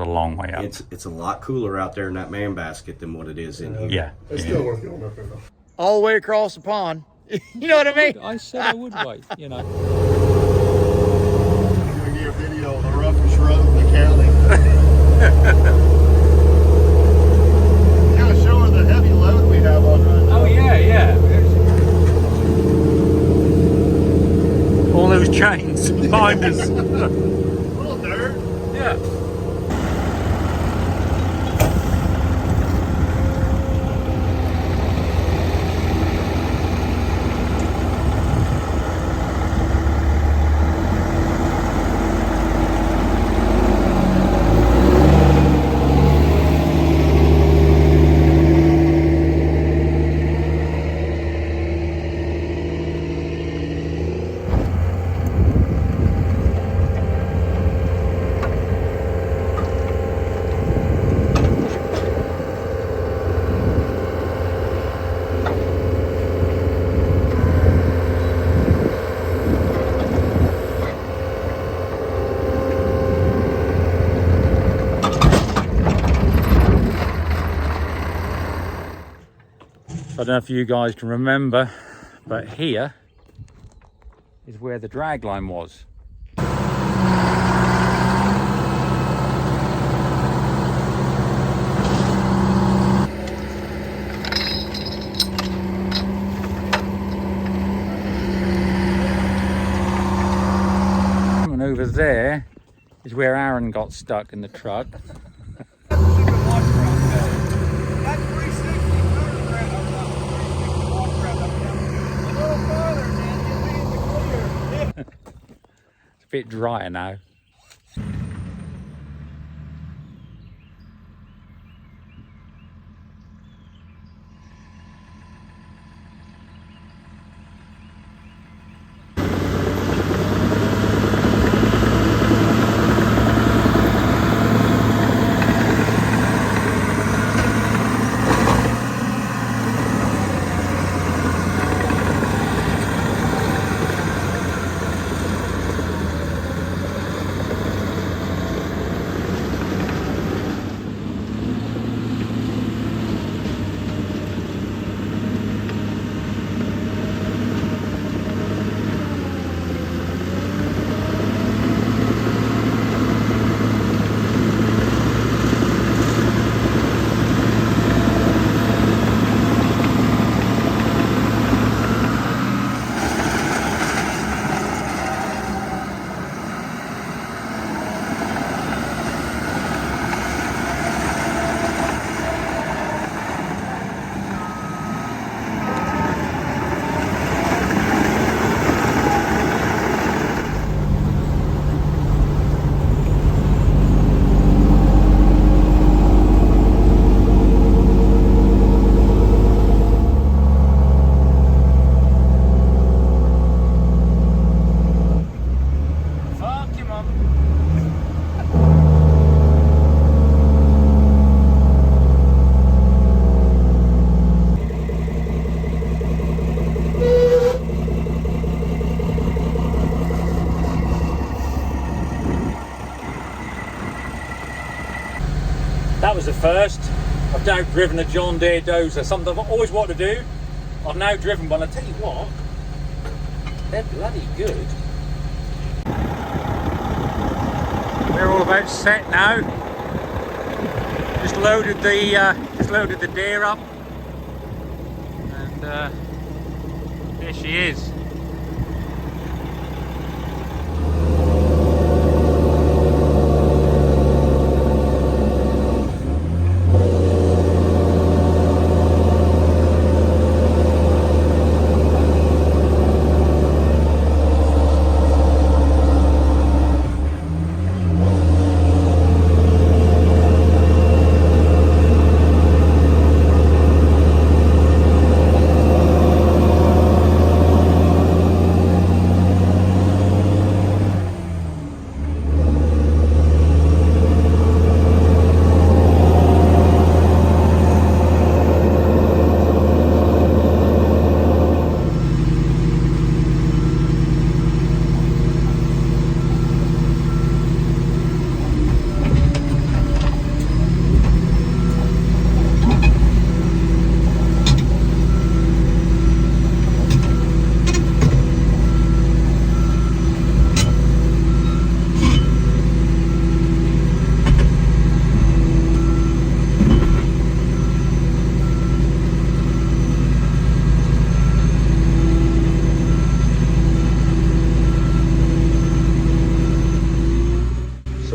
a long way up. It's a lot cooler out there in that man basket than what it is in here. Yeah. It's still worth going up there though. All the way across the pond. You know what I mean? I said I would wait, you know. I'm gonna give a video of the roughest road in the county. Kind of show her the heavy load we have on right now. Oh yeah. All those chains behind us. A little dirt. Yeah. I don't know if you guys can remember, but here is where the drag line was. And over there is where Aaron got stuck in the truck. It's a bit drier now. That was the first. I've now driven a John Deere dozer, something I've always wanted to do. I've now driven one. I tell you what, they're bloody good. We're all about set now. Just loaded the deer up, and there she is.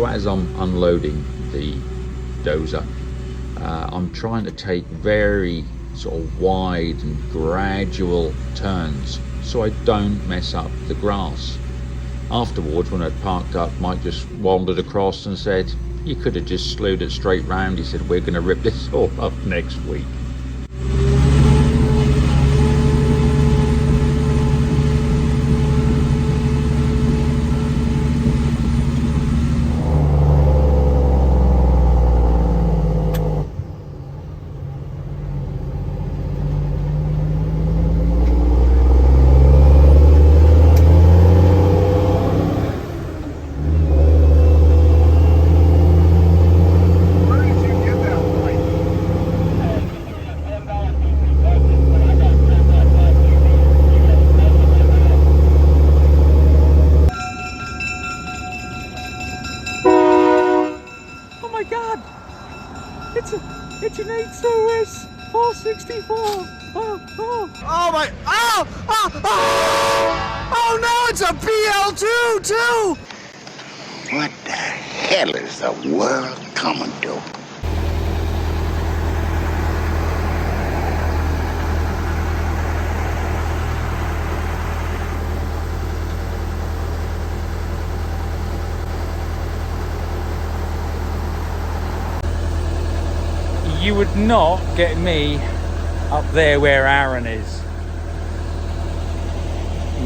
So as I'm unloading the dozer, I'm trying to take very sort of wide and gradual turns so I don't mess up the grass. Afterwards, when I'd parked up, Mike just wandered across and said, "You could have just slewed it straight round." He said, "We're going to rip this all up next week." Oh my God! It's an 8SOS 464. Oh my! Oh no! It's a BL2 too. What the hell is the world coming to? You would not get me up there where Aaron is.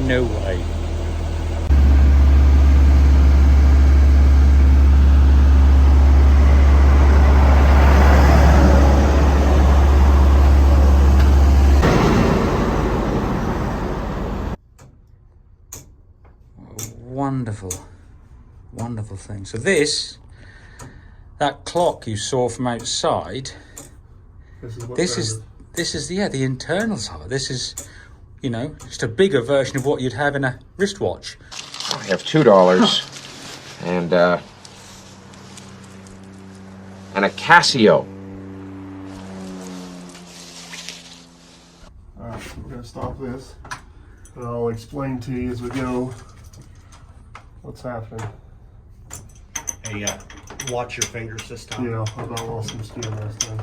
No way. Wonderful, wonderful thing. So that clock you saw from outside, this is the internals of it. This is, you know, just a bigger version of what you'd have in a wristwatch. I have $2 and a Casio. Alright, we're going to stop this, and I'll explain to you as we go what's happening. Hey, watch your fingers this time. Yeah, I about lost some skin last time.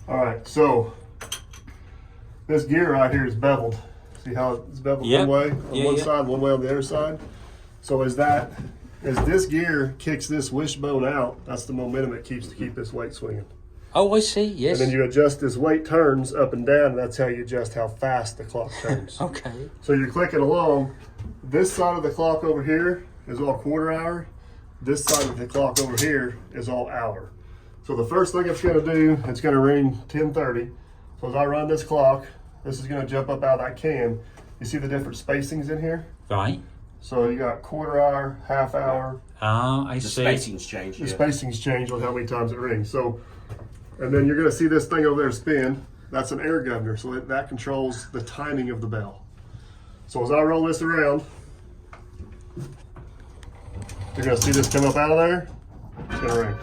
Alright, so this gear right here is beveled. See how it's beveled Yep. one way on one side, one way on the other side? So as this gear kicks this wishbone out, that's the momentum it keeps to keep this weight swinging. Oh, I see, yes. And then you adjust this weight turns up and down, and that's how you adjust how fast the clock turns. Okay. So you're clicking along. This side of the clock over here is all quarter hour. This side of the clock over here is all hour. So the first thing it's going to do, it's going to ring 10:30. So as I run this clock, this is going to jump up out of that cam. You see the different spacings in here? Right. So you got quarter hour, half hour. Ah, I The see. spacings change. The spacings change on how many times it rings. So, and then you're going to see this thing over there spin. That's an air governor, so that controls the timing of the bell. So as I roll this around, you're going to see this come up out of there. It's going to ring.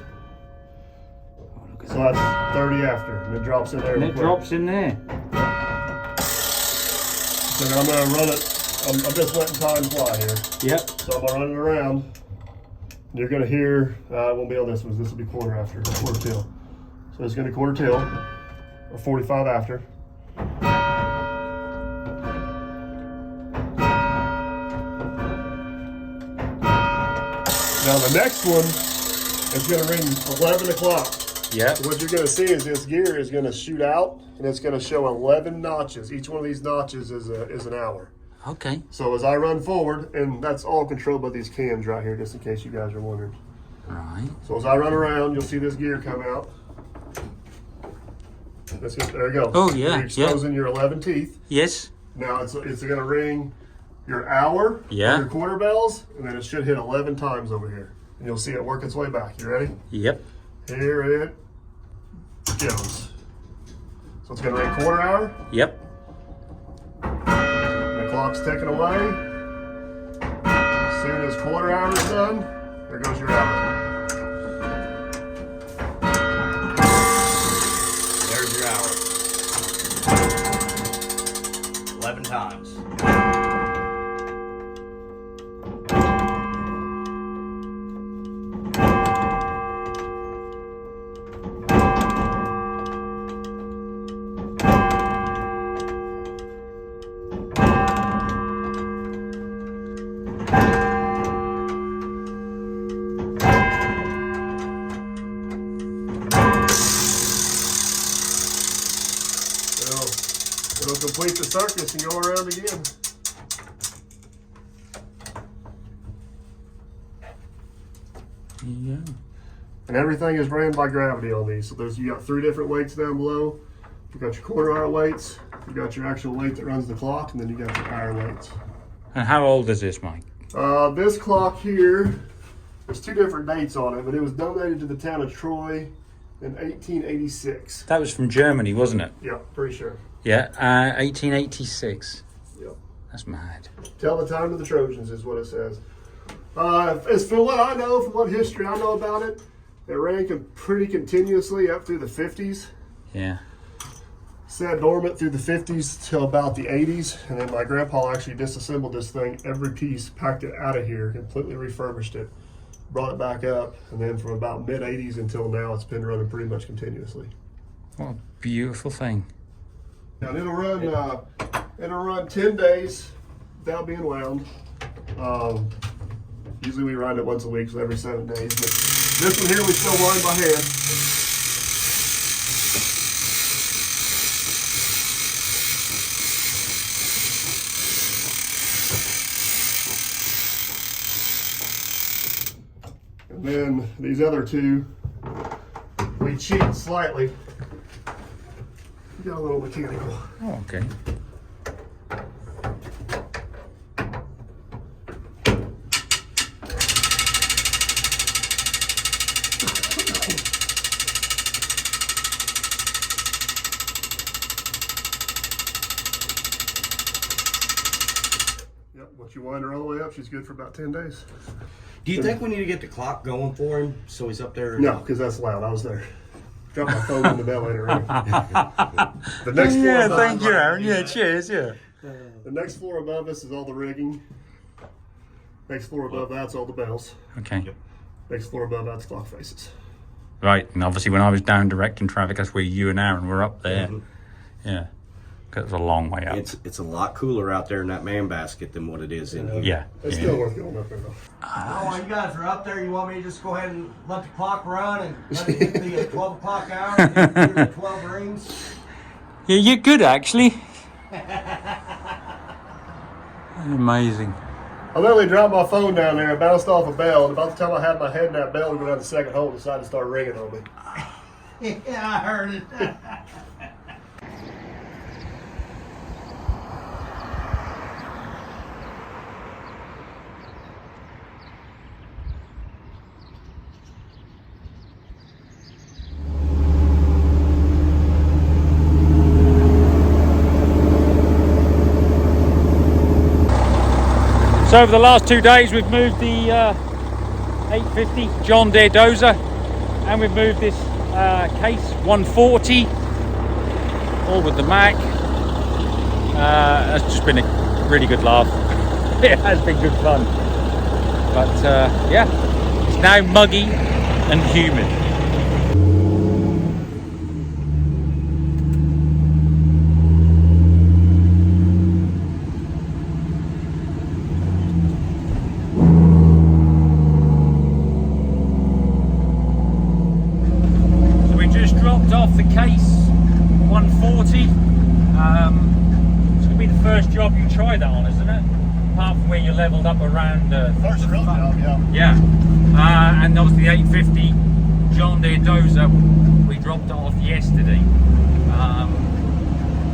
So that's 30 after, and it drops in there. And it drops in there. So then I'm going to run it. I'm just letting time fly here. Yep. So I'm going to run it around. You're going to hear, it won't be on this one. This will be quarter after, quarter till. So it's going to quarter till, or 45 after. Now the next one is going to ring 11 o'clock. Yep. So what you're going to see is this gear is going to shoot out, and it's going to show 11 notches. Each one of these notches is an hour. Okay. So as I run forward, and that's all controlled by these cams right here, just in case you guys are wondering. Right. So as I run around, you'll see this gear come out. There you go. Oh, yeah, You're exposing your 11 teeth. Yes. Now it's going to ring your hour, Yeah. your quarter bells, and then it should hit 11 times over here. And you'll see it work its way back. You ready? Yep. Here it goes. So it's going to ring quarter hour. Yep. The clock's ticking away. As soon as quarter hour is done, there goes your hour. There's your hour. 11 times. circus and go around again. Yeah. And everything is ran by gravity on these. So you got 3 different weights down below. You got your quarter-hour weights, you got your actual weight that runs the clock, and then you got your hour weights. And how old is this, Mike? This clock here, there's 2 different dates on it, but it was donated to the town of Troy in 1886. That was from Germany, wasn't it? Yeah, pretty sure. Yeah, 1886. Yep. That's mad. Tell the time of the Trojans is what it says. As for what I know, from what history I know about it, it ran pretty continuously up through the 50s. Yeah. Sat dormant through the 50s till about the 80s, and then my grandpa actually disassembled this thing, every piece, packed it out of here, completely refurbished it, brought it back up, and then from about mid-80s until now, it's been running pretty much continuously. What a beautiful thing. Now it'll run 10 days without being wound. Usually we run it once a week, so every 7 days. But this one here we still wind by hand. And then these other 2, we cheat slightly. Got a little mechanical. Oh, okay. Yep, once you wind her all the way up, she's good for about 10 days. Do you think we need to get the clock going for him so he's up there? No, because that's loud. I was there. Dropped my phone in the bell later. The next floor Yeah, above, thank you, Aaron. Yeah, cheers, yeah. The next floor above us is all the rigging. Next floor above that's all the bells. Okay. Next floor above that's clock faces. Right, and obviously when I was down directing traffic, that's where you and Aaron were up there. Yeah. Because it was a long way up. It's a lot cooler out there in that man basket than what it is in here. Yeah. It's still worth going up there though. Oh, while you guys are up there, you want me to just go ahead and let the clock run and let it hit the 12 o'clock hour and then do the 12 rings? Yeah, you're good actually. Amazing. I literally dropped my phone down there, bounced off a bell, and about the time I had my head in that bell to go down the second hole, it decided to start ringing on me. Yeah, I heard it. So over the last 2 days we've moved the 850 John Deere dozer, and we've moved this case 140, all with the Muck. It's just been a really good laugh. It has been good fun. But yeah, it's now muggy and humid. Off the case 140. It's going to be the first job you try that on, isn't it? Apart from where you leveled up around First real job, yeah. Yeah. And obviously the 850 John Deere dozer, we dropped it off yesterday.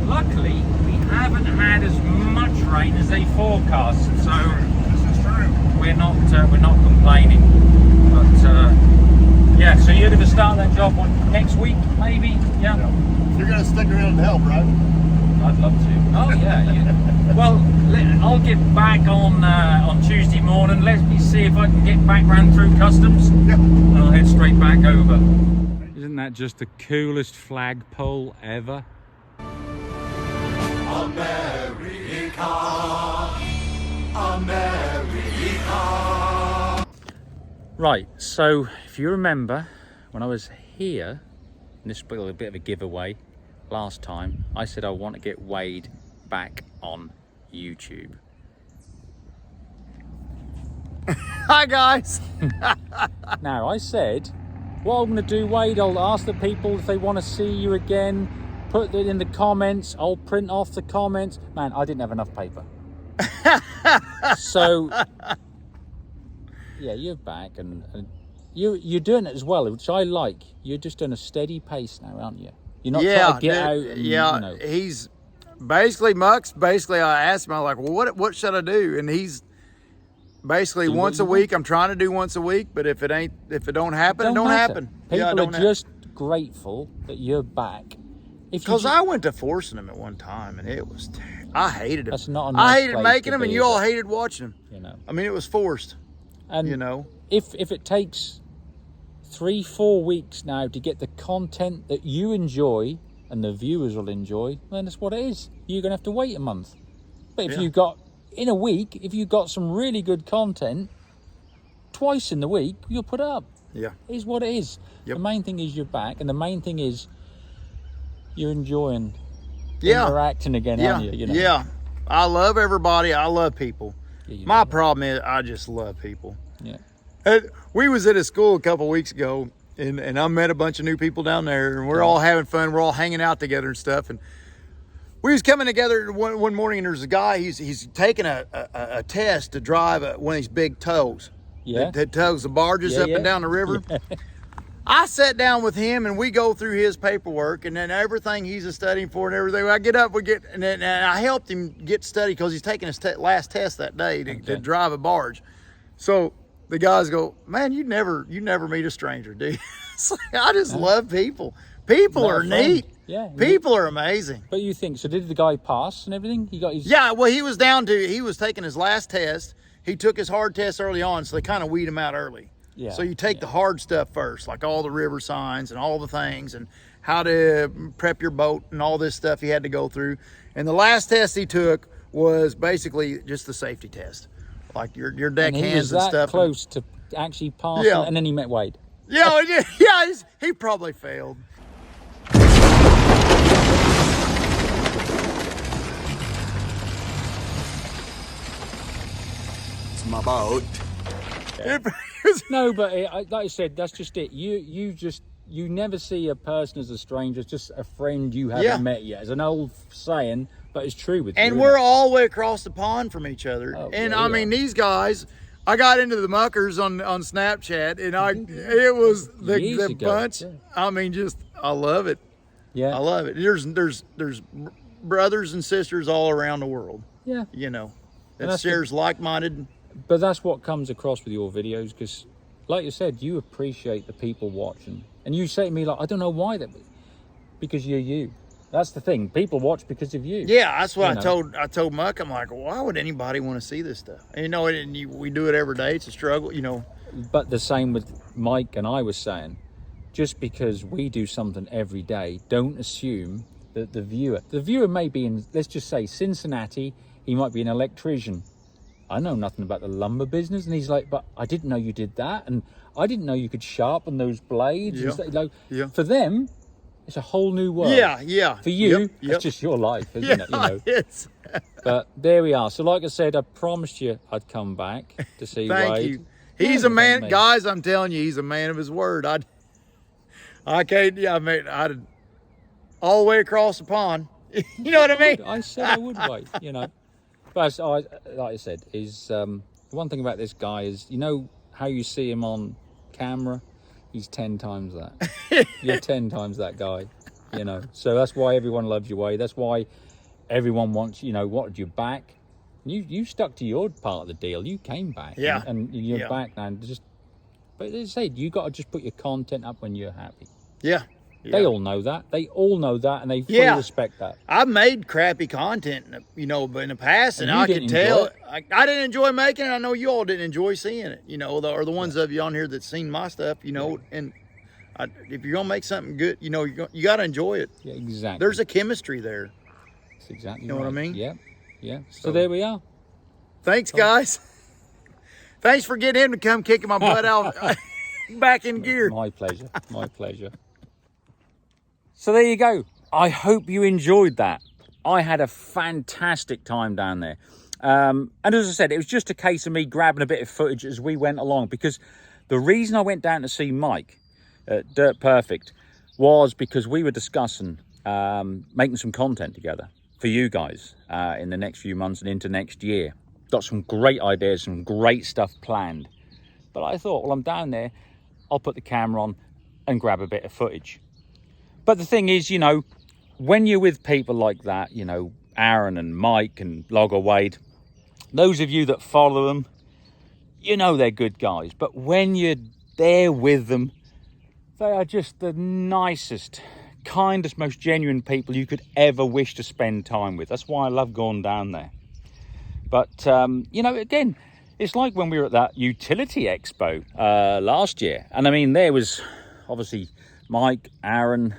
Luckily we haven't had as much rain as they forecast, so This is true. we're not complaining. But yeah, so you're going to start that job next week, maybe? Yeah. You're going to stick around and help, right? I'd love to. Oh yeah. Well, I'll get back on Tuesday morning. Let me see if I can get back round through customs. Yeah. And I'll head straight back over. Isn't that just the coolest flagpole ever? America, America. Right, so if you remember, when I was here, and this was a bit of a giveaway last time, I said I want to get Wade back on YouTube. Hi guys. Now I said, what I'm going to do, Wade, I'll ask the people if they want to see you again put it in the comments. I'll print off the comments. Man, I didn't have enough paper. So, yeah, you're back, and you're doing it as well, which I like. You're just doing a steady pace now, aren't you? You're not trying to get out. And, yeah, you know. he's basically Muck's. Basically, I asked him, I'm like, well, what should I do? And he's basically once a week. I'm trying to do once a week, but if it don't happen, it don't happen. People are just grateful that you're back. Because I went to forcing him at one time, and it was I hated him. That's not a I nice hated place making to him, and be, you all is it? hated watching him. You know. I mean, it was forced. And you know, if it takes 3-4 weeks now to get the content that you enjoy and the viewers will enjoy, then that's what it is. You're gonna have to wait a month. But if you got in a week, if you got some really good content, twice in the week, you'll put it up. Yeah. It is what it is. Yep. The main thing is you're back, and the main thing is you're enjoying interacting again, aren't you? You know? Yeah. I love everybody. I love people. Yeah, My problem is I just love people. Yeah. We was at a school a couple weeks ago, and I met a bunch of new people down there, and we're all having fun. We're all hanging out together and stuff. And we was coming together one morning, and there's a guy. He's taking a test to drive one of these big tows. Yeah. That tows the barges up and down the river. Yeah. I sat down with him, and we go through his paperwork, and then everything he's studying for and everything. I get up, and I helped him get study because he's taking his last test that day to drive a barge. So the guys go, man, you never meet a stranger, dude. It's like, I just love people. People are neat. Yeah. People are amazing. But you think, so did the guy pass and everything? He got his... Yeah, well, he was taking his last test. He took his hard test early on, so they kind of weed him out early. Yeah. So you take the hard stuff first, like all the river signs and all the things and how to prep your boat and all this stuff he had to go through. And the last test he took was basically just the safety test, like your deck hands and stuff. He was that close to actually passing, and then he met Wade. Yeah, he probably failed. It's my boat. Yeah. No, but like I said, that's just it. You never see a person as a stranger. It's just a friend you haven't met yet. It's an old saying, but it's true with you. And we're all the way across the pond from each other. Oh, and yeah, I mean, these guys, I got into the Muckers on Snapchat, and it was the bunch. Yeah. I mean, I love it. Yeah, I love it. There's brothers and sisters all around the world. Yeah, you know, that shares like-minded. But that's what comes across with your videos, because, like you said, you appreciate the people watching, and you say to me like, I don't know why because you're you. That's the thing. People watch because of you. Yeah, that's what I told Muck. I'm like, why would anybody want to see this stuff? And, you know, we do it every day. It's a struggle, you know. But the same with Mike and I was saying, just because we do something every day, don't assume that the viewer may be in, let's just say, Cincinnati. He might be an electrician. I know nothing about the lumber business. And he's like, but I didn't know you did that. And I didn't know you could sharpen those blades. Yeah. And stuff. Like, for them, it's a whole new world. Yeah. For you, it's just your life, isn't it? You know? It's... But there we are. So like I said, I promised you I'd come back to see Wade. Thank you. He's a man. Guys, I'm telling you, he's a man of his word. I can't, I'd all the way across the pond. You know what I mean? I said I would, Wade, you know. But like I said, the one thing about this guy is, you know how you see him on camera? He's 10 times that. You're 10 times that guy, you know. So that's why everyone loves you, Wade. That's why everyone wants, wanted you back. You stuck to your part of the deal. You came back. Yeah. And you're back now. But as I said, you got to just put your content up when you're happy. Yeah. They all know that. They all know that, and they fully respect that. I've made crappy content, but in the past, and I can tell. I didn't enjoy making it. I know you all didn't enjoy seeing it, or the ones of you on here that seen my stuff, and if you're going to make something good, you got to enjoy it. Yeah, exactly. There's a chemistry there. That's exactly You know what I mean? Yeah. So there we are. Thanks, guys. Thanks for getting him to come kicking my butt out back in gear. My pleasure. My pleasure. So there you go. I hope you enjoyed that. I had a fantastic time down there. And as I said, it was just a case of me grabbing a bit of footage as we went along, because the reason I went down to see Mike at Dirt Perfect was because we were discussing making some content together for you guys in the next few months and into next year. Got some great ideas, some great stuff planned. But I thought, well, I'm down there, I'll put the camera on and grab a bit of footage. But the thing is, you know, when you're with people like that, you know, Aaron and Mike and Logger Wade, those of you that follow them, you know they're good guys. But when you're there with them, they are just the nicest, kindest, most genuine people you could ever wish to spend time with. That's why I love going down there. But, you know, again, it's like when we were at that utility expo last year. And I mean, there was obviously Mike, Aaron,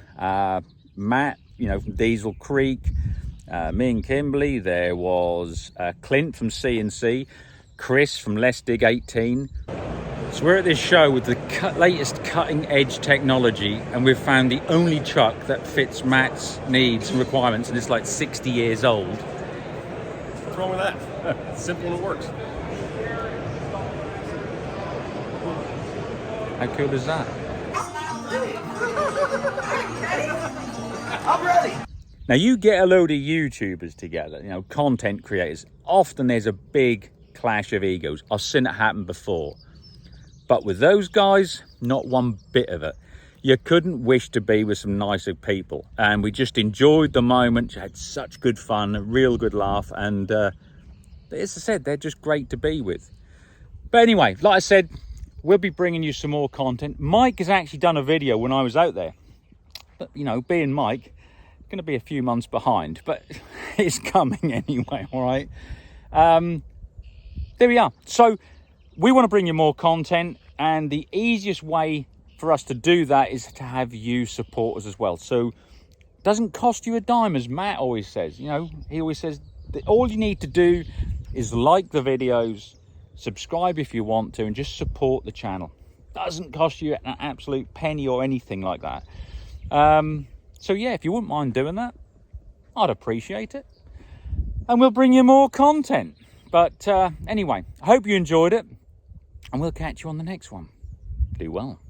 Matt, you know, from Diesel Creek, me and Kimberly. There was Clint from C&C, Chris from Let's Dig 18. So we're at this show with the latest cutting edge technology, and we've found the only truck that fits Matt's needs and requirements, and it's like 60 years old. What's wrong with that? It's simple and it works. How cool is that? I'm ready. Now you get a load of YouTubers together, you know, content creators. Often there's a big clash of egos. I've seen it happen before. But with those guys, not one bit of it. You couldn't wish to be with some nicer people. And we just enjoyed the moment, had such good fun, a real good laugh. And as I said, they're just great to be with. But anyway, like I said, we'll be bringing you some more content. Mike has actually done a video when I was out there. But, you know, being Mike, going to be a few months behind. But it's coming anyway, all right? There we are. So we want to bring you more content, and the easiest way for us to do that is to have you support us as well. So it doesn't cost you a dime, as Matt always says. You know, he always says that all you need to do is like the videos, subscribe if you want to, and just support the channel. Doesn't cost you an absolute penny or anything like that. So yeah, if you wouldn't mind doing that, I'd appreciate it. And we'll bring you more content. But anyway, I hope you enjoyed it. And we'll catch you on the next one. Do well.